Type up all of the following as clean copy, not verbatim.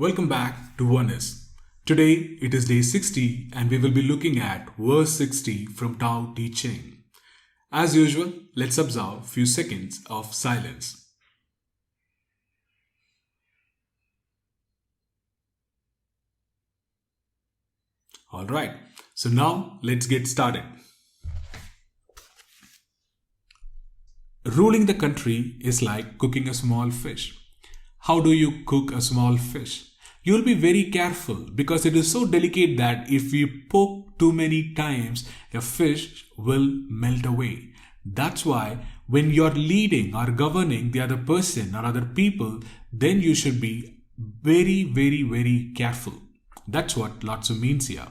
Welcome back to Oneness. Today it is day 60 and we will be looking at verse 60 from Tao Te Ching. As usual, let's observe a few seconds of silence. Alright, so now let's get started. Ruling the country is like cooking a small fish. How do you cook a small fish? You'll be very careful because it is so delicate that if you poke too many times, the fish will melt away. That's why when you're leading or governing the other person or other people, then you should be very careful. That's what Lao Tzu means here.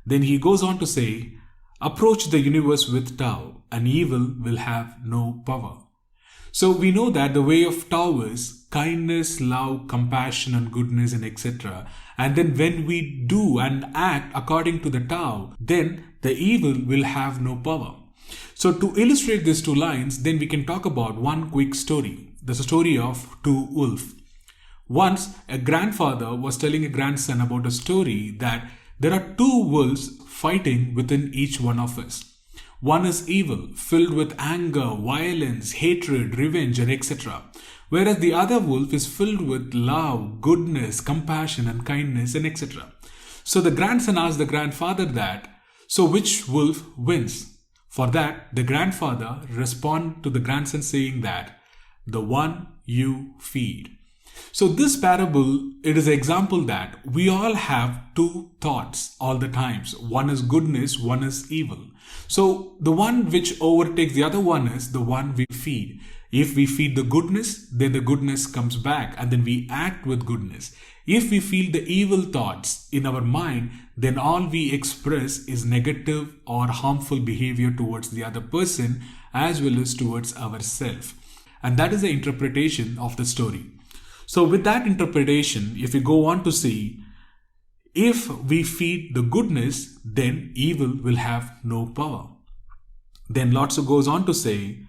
Then he goes on to say, approach the universe with Tao and evil will have no power. So we know that the way of Tao is kindness, love, compassion and goodness and etc. And then when we do and act according to the Tao, then the evil will have no power. So to illustrate these two lines, then we can talk about one quick story. The story of two wolves. Once a grandfather was telling a grandson about a story that there are two wolves fighting within each one of us. One is evil, filled with anger, violence, hatred, revenge, and etc. Whereas the other wolf is filled with love, goodness, compassion, and kindness, and etc. So the grandson asked the grandfather that, so which wolf wins? For that, the grandfather responded to the grandson saying that, the one you feed. So this parable, it is an example that we all have two thoughts all the times. One is goodness, one is evil. So the one which overtakes the other one is the one we feed. If we feed the goodness, then the goodness comes back and then we act with goodness. If we feel the evil thoughts in our mind, then all we express is negative or harmful behavior towards the other person as well as towards ourselves. And that is the interpretation of the story. So with that interpretation, if we go on to see, if we feed the goodness, then evil will have no power. Then Lao Tzu goes on to say,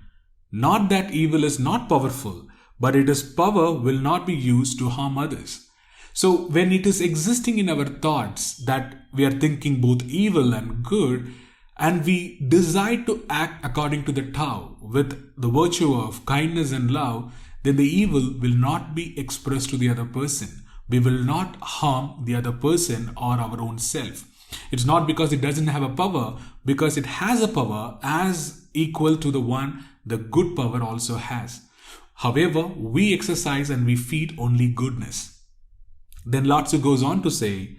not that evil is not powerful, but its power will not be used to harm others. So when it is existing in our thoughts that we are thinking both evil and good, and we decide to act according to the Tao with the virtue of kindness and love, then the evil will not be expressed to the other person. We will not harm the other person or our own self. It's not because it doesn't have a power, because it has a power as equal to the one the good power also has. However, we exercise and we feed only goodness. Then Lao Tzu goes on to say,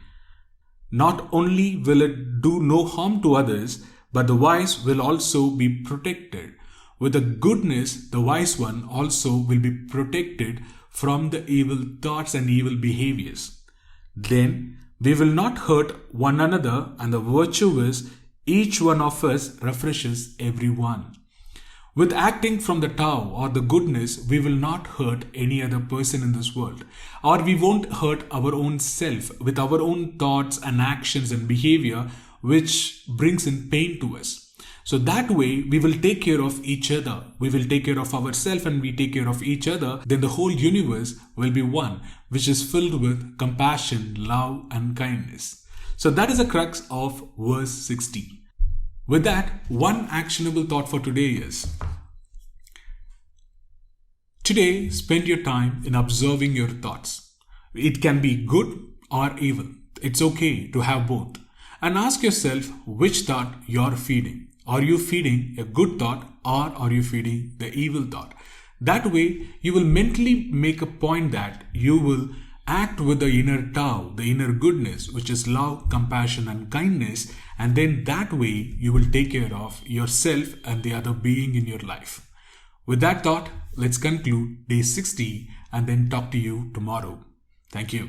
not only will it do no harm to others, but the wise will also be protected. With the goodness, the wise one also will be protected from the evil thoughts and evil behaviors. Then we will not hurt one another, and the virtue is each one of us refreshes everyone. With acting from the Tao or the goodness, we will not hurt any other person in this world, or we won't hurt our own self with our own thoughts and actions and behavior which brings in pain to us. So that way we will take care of each other. We will take care of ourselves and we take care of each other. Then the whole universe will be one, which is filled with compassion, love and kindness. So that is the crux of verse 60. With that, one actionable thought for today is, today spend your time in observing your thoughts. It can be good or evil. It's okay to have both. And ask yourself which thought you're feeding. Are you feeding a good thought or are you feeding the evil thought? That way, you will mentally make a point that you will act with the inner Tao, the inner goodness, which is love, compassion and kindness. And then that way, you will take care of yourself and the other being in your life. With that thought, let's conclude day 60 and then talk to you tomorrow. Thank you.